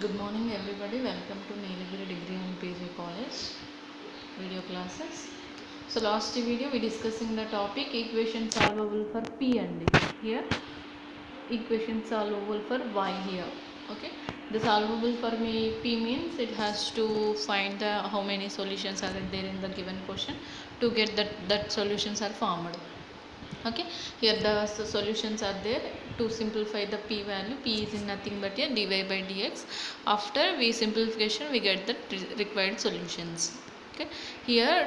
Good morning everybody, welcome to Nilagiri Degree and PG College video classes. So last video we discussing the topic equation solvable for P and D. Here equation solvable for Y here. Okay, the solvable for me P means it has to find the how many solutions are there in the given question to get that solutions are formed. Okay, here the solutions are there. To simplify the p value, p is nothing but a dy by dx. After we simplification we get the required solutions. Okay, here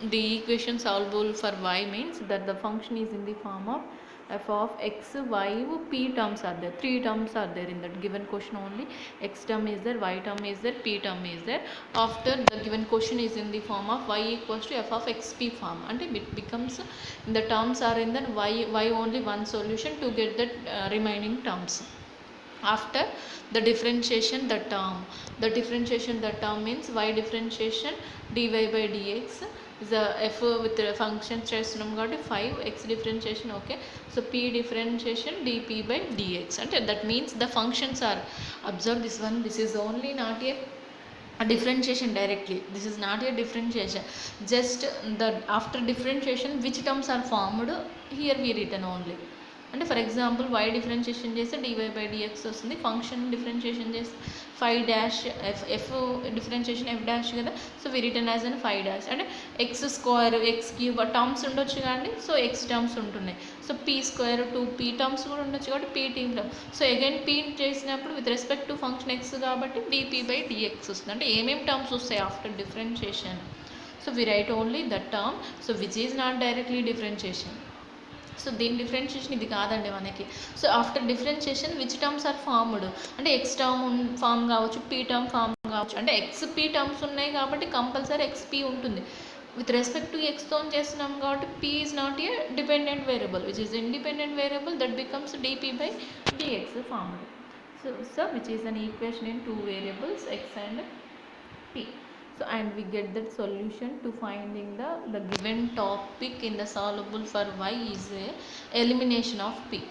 the equation solvable for y means that the function is in the form of f of x, y, p terms are there. Three terms are there in that given question only. X term is there, y term is there, p term is there. After the given question is in the form of y equals to f of xp form, and it becomes the terms are in the y only one solution to get the remaining terms. After the differentiation the term means y differentiation dy by dx is a f with the function చేస్తున్నాం కాబట్టి 5 x differentiation. Okay, so p differentiation dp by dx, and that means the functions are, observe this one, this is only not a differentiation directly, this is not a differentiation, just the after differentiation which terms are formed here we written only. అంటే for example y differentiation చేస్తే dy by dx వస్తుంది. Function differentiation చేస్తే 5 dash f differentiation f dash కదా, so we return as అని 5 dash, అంటే x square x cube terms ఉండొచ్చు కానీ so x terms ఉంటున్నాయి. So p square 2p terms కూడా ఉండొచ్చు కాబట్టి p team term. So again p చేసినప్పుడు with respect to function x కాబట్టి dp బై dx వస్తుంది. అంటే ఏమేమి టర్మ్స్ వస్తాయి after differentiation, so we write only that term, so which is not directly differentiation. సో దీని డిఫరెన్షియేషన్ ఇది కాదండి మనకి. So after differentiation which terms are formed, అంటే ఎక్స్ టర్మ్ ఫామ్ కావచ్చు, పీ టర్మ్ ఫామ్ కావచ్చు. అంటే ఎక్స్ పీ టర్మ్స్ ఉన్నాయి కాబట్టి కంపల్సరీ ఎక్స్పీ ఉంటుంది. విత్ రెస్పెక్ట్ టు ఎక్స్తో చేస్తున్నాం కాబట్టి P is not a dependent variable, which is independent variable that becomes D P by D X formed. So which is an equation in two variables X and p. So and we get that solution to finding the given topic in the solvable for y is a elimination of p,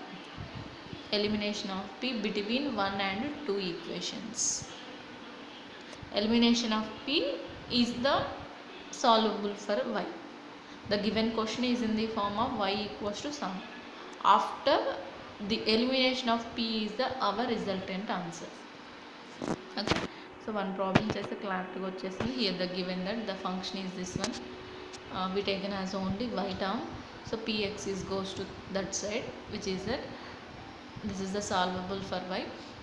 elimination of p between 1 and 2 equations. Elimination of p is the solvable for y. The given question is in the form of y equals to sum. After the elimination of p is the our resultant answer. Okay, so one problem చేస్తే క్లారిటీగా వచ్చేసింది. Here the given that the function is this one, we taken as only y term, so px is goes to that side, which is that this is the solvable for y.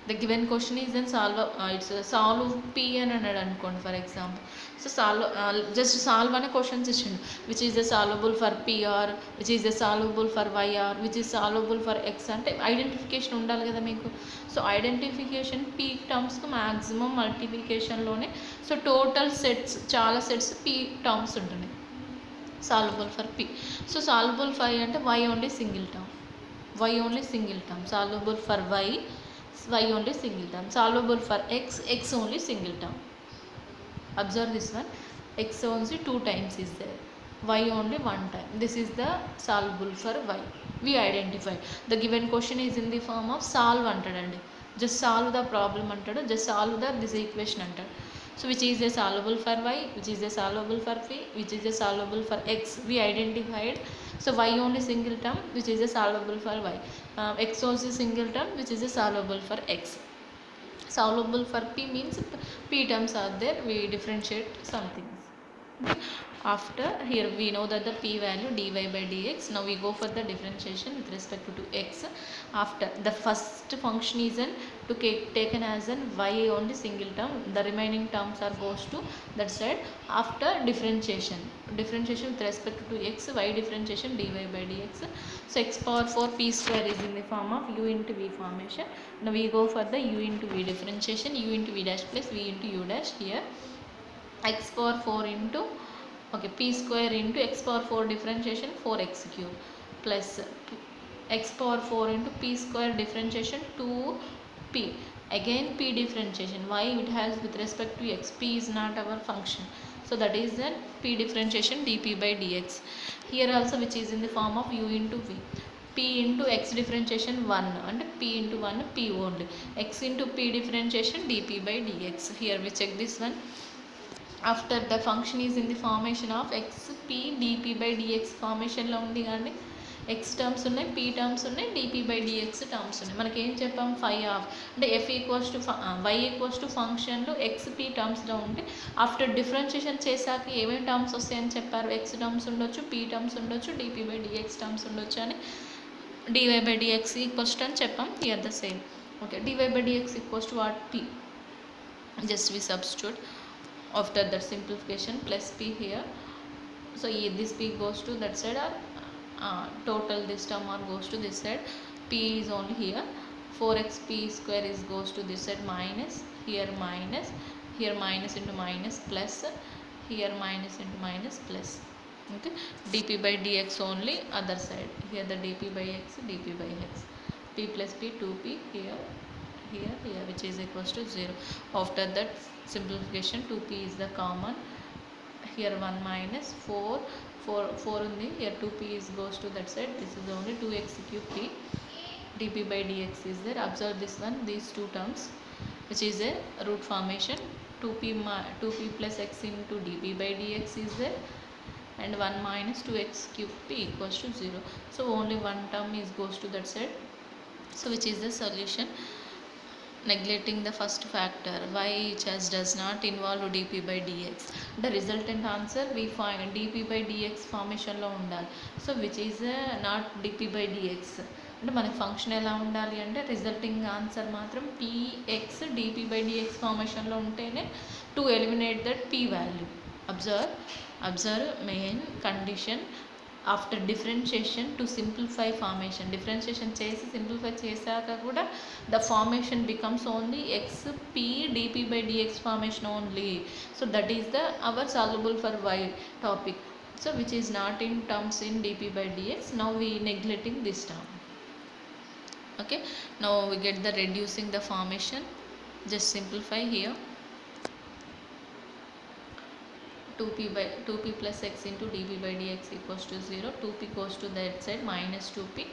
The given question is then it's solve p అని అన్నాడు అనుకోండి for example. So just solve అనే questions ఇచ్చిండు, which is the solvable for p r, which is the solvable for y r, which is solvable for x, అంటే identification ఉండాలి కదా మీకు. So identification p టర్మ్స్కి మ్యాక్సిమం మల్టిప్లికేషన్లోనే, సో టోటల్ సెట్స్ చాలా sets p terms ఉంటున్నాయి solvable for p. So solvable for అంటే y only single term, y only single term, solvable for y only single term, solvable for x only single term. Observe this one, x only 2 times is there, y only 1 time. This is the solvable for y. We identify the given question is in the form of solve antadandi, just solve the problem antadu, just solve the this equation antadu. So which is a solvable for y, which is a solvable for p, which is a solvable for x, we identified. So y only single term, which is a solvable for y, x also single term, which is a solvable for x. Solvable for p means p terms are there, we differentiate some things. After here we know that the p value dy by dx. Now we go for the differentiation with respect to x. After the first function is an to taken as an y only single term, the remaining terms are goes to that side. After differentiation with respect to x, y differentiation dy by dx. So x power 4 p square is in the form of u into v formation. Now we go for the u into v differentiation, u into v dash plus v into u dash. Here x power 4 into p square into x power 4 differentiation 4x cube plus x power 4 into p square differentiation 2p, again p differentiation. Why it has with respect to x, p is not our function, so that is then p differentiation dp by dx. Here also which is in the form of u into v. p into x differentiation 1 and p into 1 p only, x into p differentiation dp by dx. Here we check this one. After the function is in the formation of x p dp by dx formation లో ఉంది కానీ x terms ఉన్నాయి, p terms ఉన్నాయి, dp by dx terms ఉన్నాయి. మనకి ఏం చెప్పాం, five of అంటే f equals to y equals to ఫంక్షన్లో x p టర్మ్స్లో ఉంటే ఆఫ్టర్ డిఫరెన్షియేషన్ చేశాక ఏమేమి టర్మ్స్ వస్తాయని చెప్పారు, x టర్మ్స్ ఉండొచ్చు, p టర్మ్స్ ఉండొచ్చు, dp by dx టర్మ్స్ ఉండొచ్చు అని dy by dx equals to అని చెప్పాం. Here the same. Okay, dy by dx equals to what, p. Just we substitute after that simplification plus p here. So this p goes to that side, or total this term or goes to this side. P is only here, 4x p square is goes to this side, minus here minus into minus plus here minus into minus plus. Okay, dp by dx only other side, here the dp by x, dp by x, p plus p 2p here which is equals to 0. After that simplification 2p is the common, here 1 minus 4 ఉంది, here 2p is goes to that side, this is only 2x cube p, dp by dx is there. Observe this one, these two terms which is a root formation, 2p plus x into dp by dx is there, and 1 minus 2x cube p equals to 0. So only one term is goes to that side. So which is the solution? Neglecting the first factor, y just does not involve dp by dx. The resultant answer we find dp by dx formation లో ఉండాలి. So which is not dp by dx. అంటే మనకి function ఎలా ఉండాలి అంటే resulting answer మాత్రం px dp by dx ఫార్మేషన్లో ఉంటేనే to eliminate that p value. Observe main condition after differentiation to simplify formation. Differentiation చేసి సింప్లిఫై చేశాక కూడా the formation becomes only X P D P by D X formation only. So that is the our soluble for Y topic. So which is not in terms in D P by D X. Now we neglecting this term. Okay, now we get the reducing the formation. Just simplify here. 2p plus x into dp by dx equals to 0. 2p goes to that side, minus 2p.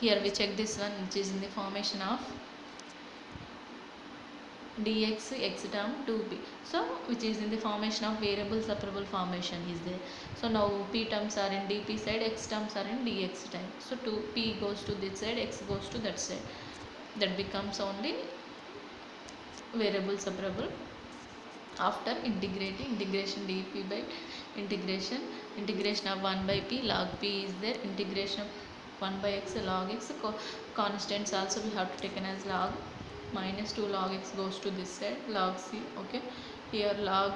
Here we check this one, which is in the formation of dx x term 2p. So which is in the formation of variable separable formation is there. So now p terms are in dp side, x terms are in dx side. So 2p goes to this side, x goes to that side. That becomes only variable separable. After integration dp by integration of 1 by p log p is there, integration of 1 by x log x, constants also we have to taken as log, minus 2 log x goes to this side, log c. Okay, here log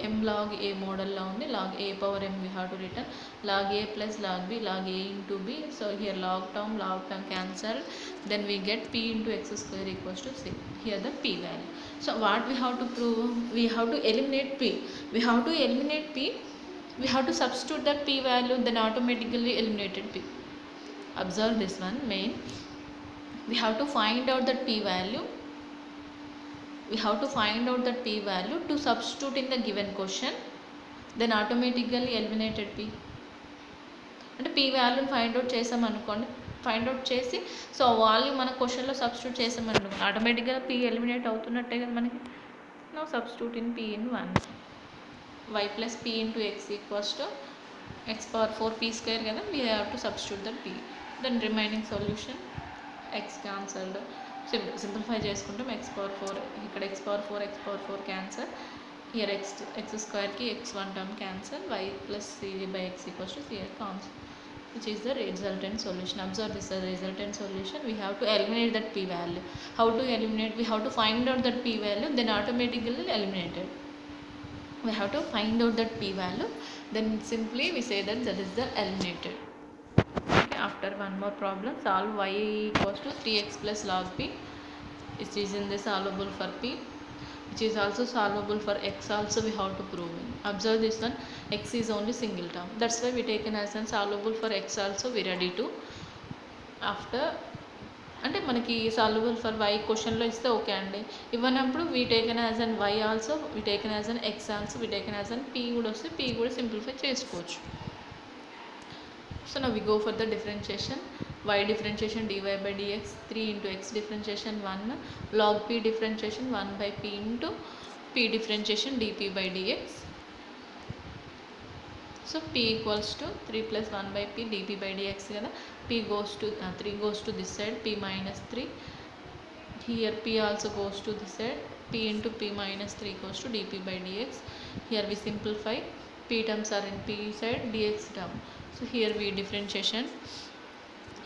m log a model la undi, log a power m we have to written, log a plus log b, log a into b. So here log term cancel, then we get p into x square equals to c. Here the p value. So what we have to prove? We have to eliminate p. We have to substitute that p value, then automatically eliminated p. Observe this one main. We have to find out that p value. We have to find out that p value to substitute in the given question, then automatically eliminated p. అంటే p వాల్యూని find out చేసాం అనుకోండి, find out చేసి so value మన క్వశ్చన్లో substitute చేసామనుకోండి, ఆటోమేటిక్గా p eliminate అవుతున్నట్టే కదా మనకి. No substitute in p in 1. y plus p into x equals to x power 4 p square కదా, we have to substitute that p. Then remaining solution x cancelled. Simplify చేసుకుంటాం, x power 4 ఇక్కడ x power 4 cancel, here x స్క్వేర్కి x1 term cancel, y plus c by x equals to c cancel, which is the resultant solution. Observe this as the resultant solution. We have to eliminate that p value. How to eliminate? We have to find out that p value, then automatically eliminated. We have to find out that p value, then simply we say that is the eliminated. Okay, after one more problem, solve y equals to 3x plus log p, which is in the solvable for p, which is also solvable for x also we have to prove it. Observe this one, x is only single term, that's why we taken as an solvable for x also we ready to. After అంటే మనకి solvable for why క్వశ్చన్లో ఇస్తే okay అండి, ఇవ్వనప్పుడు we taken as an y also, we taken as an x also, we taken as an p కూడా వస్తే p కూడా simplify చేసుకోవచ్చు. So now we go for the differentiation. y differentiation dy by dx, 3 into x differentiation 1, log p differentiation 1 by p into p differentiation dp by dx. So p equals to 3 plus 1 by p dp by dx kada. P goes to 3 goes to this side, p minus 3. Here p also goes to this side, p into p minus 3 goes to dp by dx. Here we simplify, p terms are in p side, dx term. So here we differentiation.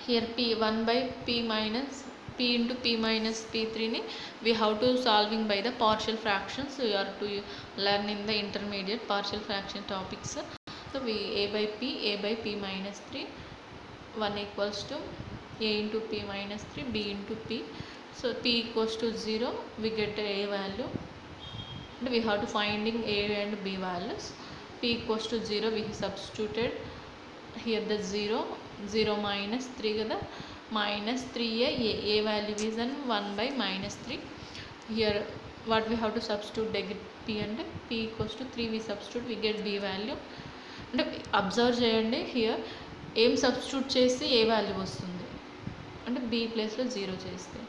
Here p 1 by p minus p into p minus p3 ni we have to solving by the partial fractions. So you are to learn in the intermediate partial fraction topics. So we a by p minus 3, 1 equals to a into p minus 3 b into p. So p equals to 0, we get a value and we have to finding a and b values. P equals to 0, we substituted here the 0 minus 3 kada, minus 3 a value is 1 by minus 3. Here what we have to substitute, they get p and p equals to 3, we substitute, we get b value. అంటే observe చేయండి, here ఏం substitute చేస్తే ఏ value వస్తుంది అంటే B ప్లేస్లో 0 చేస్తే,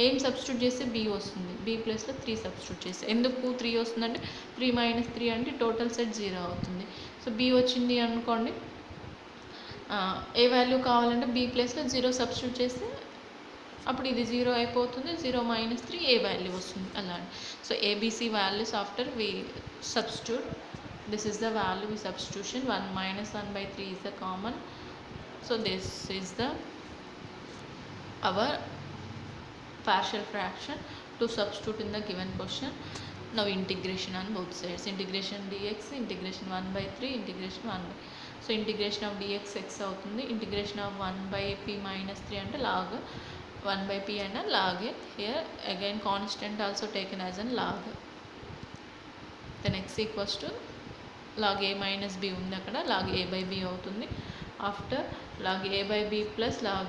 ఏం substitute చేస్తే బి వస్తుంది, బి ప్లేస్లో 3 సబ్స్టిట్యూట్ చేస్తే. ఎందుకు 3 వస్తుందంటే 3 మైనస్ 3 అంటే టోటల్ సెట్ 0 అవుతుంది. సో బి వచ్చింది అనుకోండి, ఏ వాల్యూ కావాలంటే బి ప్లేస్లో 0 సబ్స్టిట్యూట్ చేస్తే అప్పుడు ఇది 0 అయిపోతుంది, 0 మైనస్ 3 ఏ వాల్యూ వస్తుంది అలా. So A B C values after we substitute, this is the value we substitution. 1 minus 1 by 3 is the common. So this is the our partial fraction to substitute in the given question. Now integration on both sides, integration dx, integration 1 by 3, integration 1 by. So integration of dx x avutundi, integration of 1 by p minus 3 ante log 1 by p and log. Here again constant also taken as an log. Then x equals to log a minus b ఉంది అక్కడ, log a by b అవుతుంది. After log a by b plus log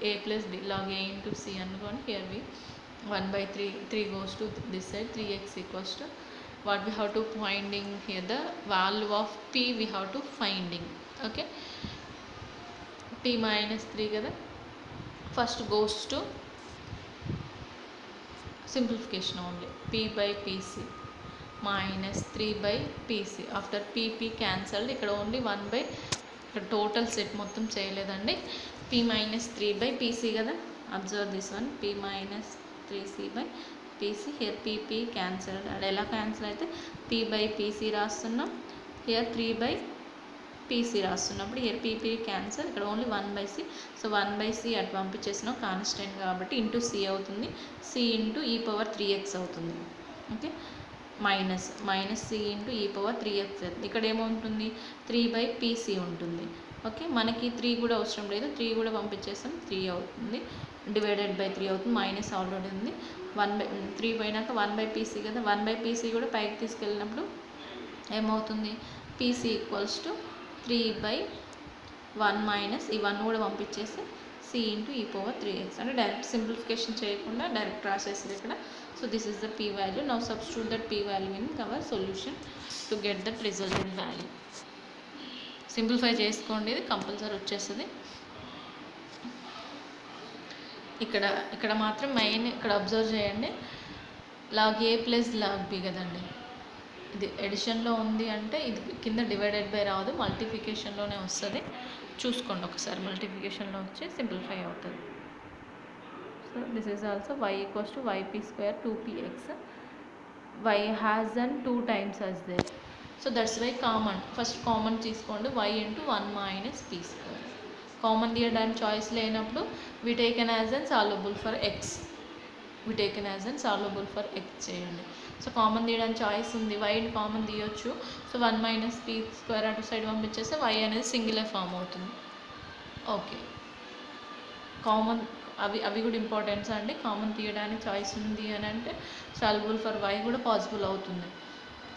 a plus b, log a into c అనుకోండి. Here we 1 by 3 goes to this side, 3x equals to what we have to finding here, the value of p we have to finding. Okay, p minus 3 కదా, first goes to simplification only, p by pc minus 3 by pc. after pp cancelled, ఇక్కడ only 1 by, ఇక్కడ total set మొత్తం చేయలేదండి, p minus 3 by pc కదా. Observe this one, p minus 3c by pc. Here pp cancelled, అది ఎలా cancel అయితే p by pc రాస్తున్నాం, here 3 by pc రాస్తున్నప్పుడు హియర్ pp క్యాన్సిల్, ఇక్కడ only 1 by c. So 1 by c అటు పంపించేసినాం constant కాబట్టి, ఇంటూ c అవుతుంది, c into e power 3x అవుతుంది. Okay, minus C into e power 3x. ఇక్కడ ఏముంటుంది, 3 by pc ఉంటుంది. ఓకే, మనకి 3 కూడా అవసరం లేదు, 3 కూడా పంపించేస్తాం, 3 అవుతుంది, డివైడెడ్ బై 3 అవుతుంది, మైనస్ ఆల్రెడీ ఉంది. 1 by 3 పోయినాక 1 by pc కదా, 1 by pc కూడా పైకి తీసుకెళ్ళినప్పుడు ఏమవుతుంది, pc equals to 3 by 1 minus ఈ 1 కూడా పంపించేస్తే c into e power 3x. అంటే డైరెక్ట్ సింప్లిఫికేషన్ చేయకుండా డైరెక్ట్ రాసేసారు ఇక్కడ. So this is the p value. Now substitute that p value in our solution to get that resultant value. Simplify చేసుకోండి, ఇది compulsory వచ్చేస్తుంది. ఇక్కడ మాత్రం మెయిన్ ఇక్కడ అబ్జర్వ్ చేయండి, లాగ్ ఏ ప్లస్ లాగ్ బి కదండి, ఇది ఎడిషన్లో ఉంది అంటే ఇది కింద డివైడెడ్ బై రాదు, మల్టిఫికేషన్లోనే వస్తుంది. చూసుకోండి ఒకసారి, మల్టిఫికేషన్లో వచ్చి సింప్లిఫై అవుతుంది. So this is also y equals to yp square 2px. y has an 2 times as there, so that's why common, first common తీసుకోండి, y into 1 minus p square. Common తీయడానికి choice లేనప్పుడు we taken as an soluble for x, we taken as an soluble for x చేయండి. So common తీయడానికి choice ఉంది, y common తీయొచ్చు. So 1 minus p square అటు side పంపించేస్తే y అనేది singular form అవుతుంది. Okay, common అవి కూడా ఇంపార్టెంట్స్ అండి. కామన్ తీయడానికి చాయిస్ ఉంది అని అంటే సాల్యుబుల్ ఫర్ y కూడా పాసిబుల్ అవుతుంది.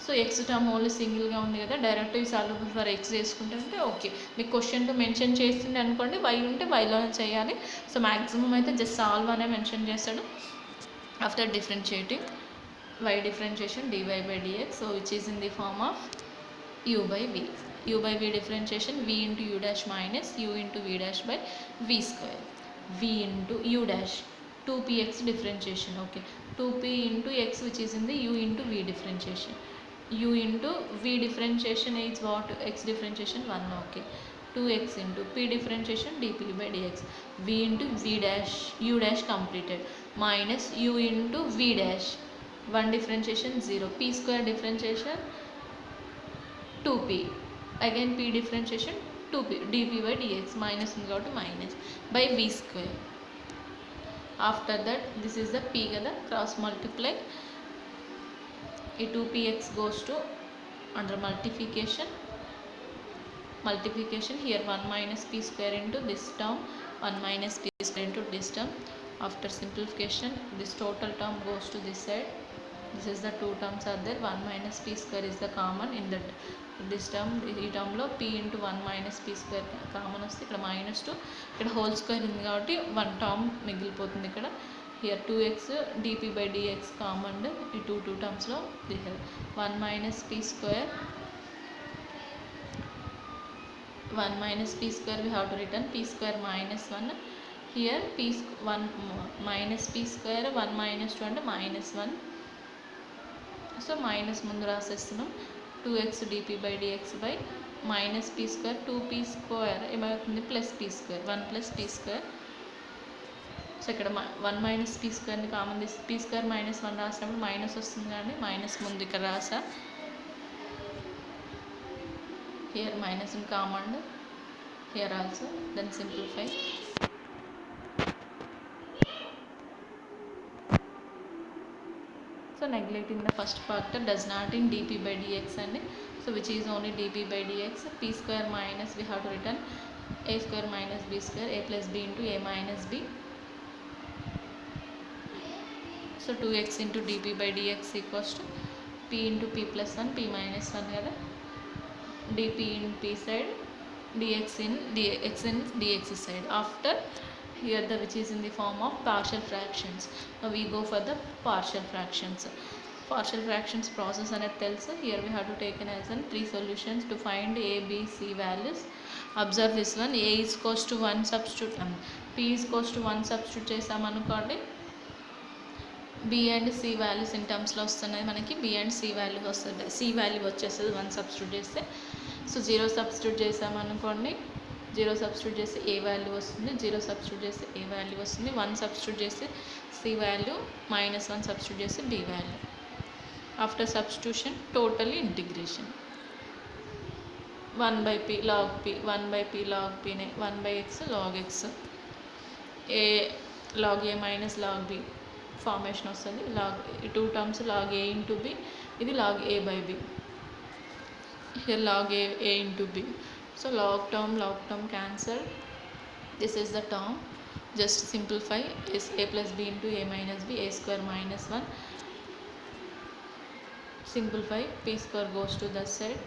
సో ఎక్స్ టర్మ్ ఓన్లీ సింగిల్గా ఉంది కదా, డైరెక్ట్ ఈ సాల్యుబుల్ ఫర్ ఎక్స్ చేసుకుంటే అంటే ఓకే. మీకు క్వశ్చన్లో మెన్షన్ చేస్తుంది అనుకోండి, y ఉంటే yలోనే చేయాలి. సో మ్యాక్సిమం అయితే జస్ట్ సాల్వ్ అనే మెన్షన్ చేస్తాడు. After differentiating y differentiation dy by dx, so which is in the form of u by v differentiation v into u dash minus u into v dash by v square. v into u dash 2px differentiation. Okay, 2p into x which is in the u into v differentiation. U into v differentiation is what? X differentiation 1. Okay, 2x into p differentiation dp by dx. V into v dash u dash completed minus u into v dash 1 differentiation 0. P square differentiation 2p, again p differentiation 2p dp by dx minus ఉంది కాబట్టి minus by v square. After that this is the p kada, cross multiply, ఈ 2px goes to under multiplication here 1 minus p square into this term, 1 minus p square into this term. After simplification this total term goes to this side. This is the two terms are there. 1 minus p square is the common in that this term. ఈ term లో p into 1 minus p square common వస్తే ఇక్కడ -2, ఇక్కడ whole square ఉంది కాబట్టి 1 term మిగిలిపోతుంది ఇక్కడ. here 2x dp by dx common, ఈ two terms లో this 1 minus p square, 1 minus p square we have to return p square minus 1. here p 1 minus p square 1 minus 2 అంటే -1. So minus ముందు రాసేస్తున్నాం. 2x dp by dx by minus p square 2p square ఏమవుతుంది plus p square 1 plus p square. So ఇక్కడ 1 minus p స్క్వేర్ని common తీసి p square -1 రాసినప్పుడు minus వస్తుంది కానీ minus ముందు ఇక్కడ రాసా. Here minus in common, here also. Then simplify. So neglecting the first factor does not in dp by dx and so which is only dp by dx. P square minus we have to return a square minus b square, a plus b into a minus b. So 2x into dp by dx equals to p into p plus 1 p minus 1 kada, dp in p side, dx in dx side. After here the which is in the form of partial fractions. Now we go for the partial fractions. Partial fractions process అనేది తెలుసు. Here we have to take an as 3 solutions to find a, b, c values. Observe this one. a is equals to 1 substitute, p is equals to 1 substitute చేసామనుకోండి, b and c values in terms లో వస్తున్నాయి మనకి. b and c values వస్తుంది, c value వచ్చేస్తుంది 1 substitute చేస్తే. So 0 substitute చేసామనుకోండి, 0 substitute చేస్తే ఏ value వస్తుంది, 0 సబ్స్టిట్యూట్ చేస్తే ఏ వాల్యూ వస్తుంది, 1 సబ్స్టిట్యూట్ చేస్తే సి వాల్యూ, -1 సబ్స్టిట్యూట్ చేస్తే B value. After substitution total integration 1 by p log p, 1 by p log p నే 1 by x log x, A log a minus log b formation వస్తుంది. log 2 terms log a into b, ఇది log a by b, here log a into b. So log term cancelled. This is the term. Just simplify. Is a plus b into a minus b, a square minus 1. Simplify. P square goes to the side.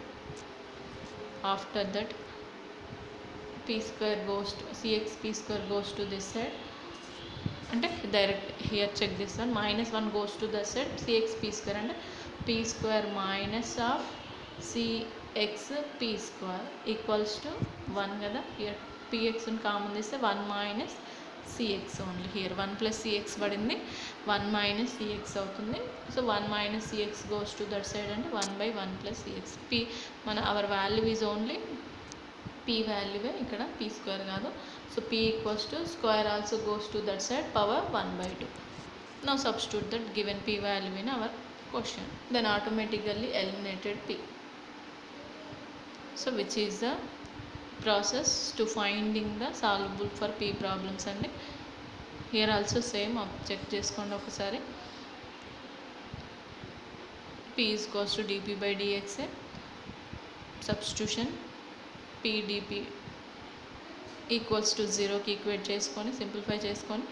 After that p square goes to cx, p square goes to this side. అంటే direct here check this one. -1 goes to the side. cx p square అంటే p square minus of cx p square equals to 1 కదా. here px common తీస్తే 1 minus cx only. here 1 plus cx పడింది, 1 minus cx అవుతుంది. So 1 minus cx goes to that side అంటే 1 by 1 plus cx. p మన our value is only p వాల్యూవే, ఇక్కడ p square కాదు. So p equals to square also goes to that side, power 1/2. Now substitute that given p value in our question, then automatically eliminated p. So which is the process to finding the solvable for p problems అండి. here also same check చేసుకోండి ఒకసారి. p is equals to dp by dx, substitution p dp equals to 0కి equate చేసుకొని simplify చేసుకొని,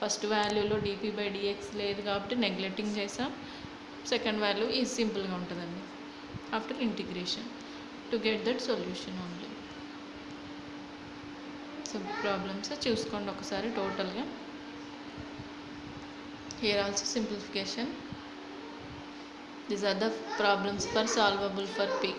first వాల్యూలో dp by dx లేదు కాబట్టి neglecting చేసాం. Second value ఈ సింపుల్గా ఉంటుందండి. After integration to get that solution only. So problems చూసుకోండి ఒకసారి టోటల్గా. Here also simplification. These are the problems for solvable for p.